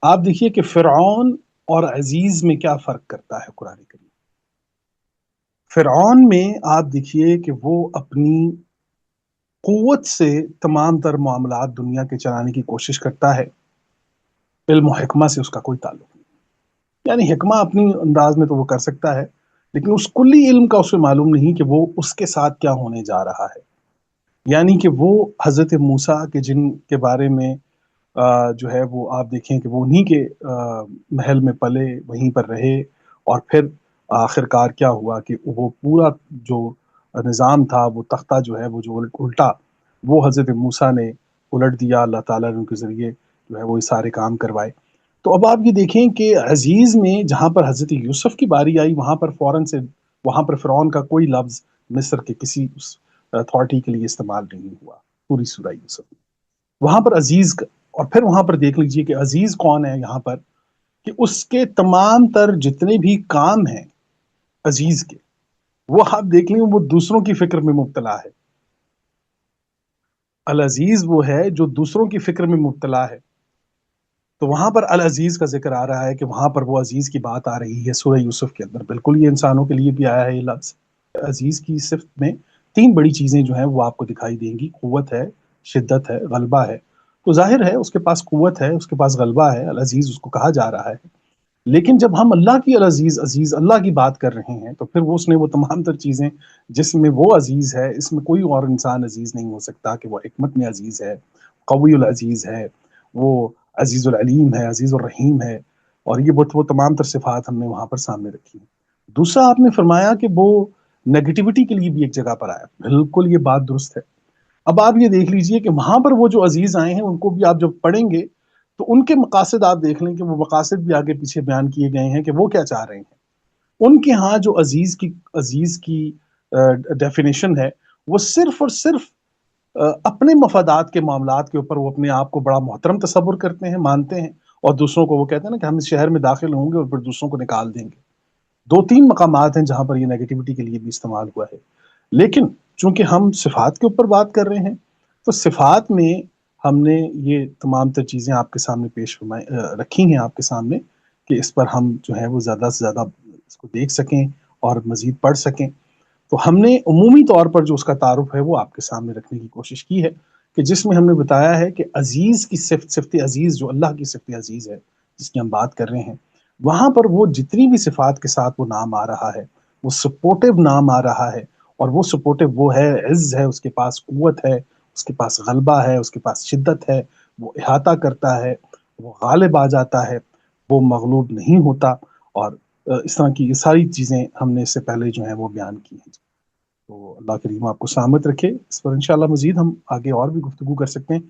آپ دیکھیے کہ فرعون اور عزیز میں کیا فرق کرتا ہے قرآن کریم۔ فرعون میں آپ دیکھیے کہ وہ اپنی قوت سے تمام تر معاملات دنیا کے چلانے کی کوشش کرتا ہے، علم و حکمہ سے اس کا کوئی تعلق نہیں۔ یعنی حکمہ اپنی انداز میں تو وہ کر سکتا ہے، لیکن اس کلی علم کا اسے معلوم نہیں کہ وہ اس کے ساتھ کیا ہونے جا رہا ہے۔ یعنی کہ وہ حضرت موسیٰ کے جن کے بارے میں جو ہے وہ آپ دیکھیں کہ وہ انہی کے محل میں پلے، وہیں پر رہے، اور پھر آخر کار کیا ہوا کہ وہ پورا جو نظام تھا، وہ تختہ جو ہے وہ جو الٹا، وہ حضرت موسیٰ نے الٹ دیا، اللہ تعالیٰ نے ان کے ذریعے جو ہے وہ یہ سارے کام کروائے۔ تو اب آپ یہ دیکھیں کہ عزیز میں جہاں پر حضرت یوسف کی باری آئی، وہاں پر فوراً سے وہاں پر فرعون کا کوئی لفظ مصر کے کسی اتھارٹی کے لیے استعمال نہیں ہوا پوری سورہ یوسف میں۔ وہاں پر عزیز کا، اور پھر وہاں پر دیکھ لیجئے کہ عزیز کون ہے یہاں پر، کہ اس کے تمام تر جتنے بھی کام ہیں عزیز کے، وہ آپ دیکھ لیں وہ دوسروں کی فکر میں مبتلا ہے۔ العزیز وہ ہے جو دوسروں کی فکر میں مبتلا ہے۔ تو وہاں پر العزیز کا ذکر آ رہا ہے کہ وہاں پر وہ عزیز کی بات آ رہی ہے سورہ یوسف کے اندر۔ بالکل یہ انسانوں کے لیے بھی آیا ہے یہ لفظ۔ عزیز کی صفت میں تین بڑی چیزیں جو ہیں وہ آپ کو دکھائی دیں گی، قوت ہے، شدت ہے، غلبہ ہے۔ تو ظاہر ہے اس کے پاس قوت ہے، اس کے پاس غلبہ ہے، العزیز اس کو کہا جا رہا ہے۔ لیکن جب ہم اللہ کی العزیز، عزیز اللہ کی بات کر رہے ہیں، تو پھر وہ اس نے وہ تمام تر چیزیں جس میں وہ عزیز ہے، اس میں کوئی اور انسان عزیز نہیں ہو سکتا، کہ وہ حکمت میں عزیز ہے، قوی العزیز ہے، وہ عزیز العلیم ہے، عزیز الرحیم ہے، اور یہ وہ تمام تر صفات ہم نے وہاں پر سامنے رکھی ہیں۔ دوسرا آپ نے فرمایا کہ وہ نیگیٹیوٹی کے لیے بھی ایک جگہ پر آیا، بالکل یہ بات درست ہے۔ اب آپ یہ دیکھ لیجئے کہ وہاں پر وہ جو عزیز آئے ہیں ان کو بھی آپ جب پڑھیں گے تو ان کے مقاصد آپ دیکھ لیں کہ وہ مقاصد بھی آگے پیچھے بیان کیے گئے ہیں کہ وہ کیا چاہ رہے ہیں۔ ان کے ہاں جو عزیز کی ڈیفینیشن ہے، وہ صرف اور صرف اپنے مفادات کے معاملات کے اوپر وہ اپنے آپ کو بڑا محترم تصور کرتے ہیں، مانتے ہیں، اور دوسروں کو وہ کہتے ہیں نا کہ ہم اس شہر میں داخل ہوں گے اور پھر دوسروں کو نکال دیں گے۔ دو تین مقامات ہیں جہاں پر یہ نیگیٹیوٹی کے لیے بھی استعمال ہوا ہے۔ لیکن چونکہ ہم صفات کے اوپر بات کر رہے ہیں، تو صفات میں ہم نے یہ تمام تر چیزیں آپ کے سامنے رکھی ہیں آپ کے سامنے، کہ اس پر ہم جو ہے وہ زیادہ سے زیادہ اس کو دیکھ سکیں اور مزید پڑھ سکیں۔ تو ہم نے عمومی طور پر جو اس کا تعارف ہے وہ آپ کے سامنے رکھنے کی کوشش کی ہے، کہ جس میں ہم نے بتایا ہے کہ عزیز کی صفت عزیز جو اللہ کی صفت عزیز ہے جس کی ہم بات کر رہے ہیں، وہاں پر وہ جتنی بھی صفات کے ساتھ وہ نام آ رہا ہے، وہ سپورٹو نام آ رہا ہے، اور وہ سپورٹو وہ ہے، عز ہے، اس کے پاس قوت ہے، اس کے پاس غلبہ ہے، اس کے پاس شدت ہے، وہ احاطہ کرتا ہے، وہ غالب آ جاتا ہے، وہ مغلوب نہیں ہوتا، اور اس طرح کی یہ ساری چیزیں ہم نے اس سے پہلے جو ہیں وہ بیان کی ہیں۔ تو اللہ کریم آپ کو سلامت رکھے۔ اس پر انشاءاللہ مزید ہم آگے اور بھی گفتگو کر سکتے ہیں۔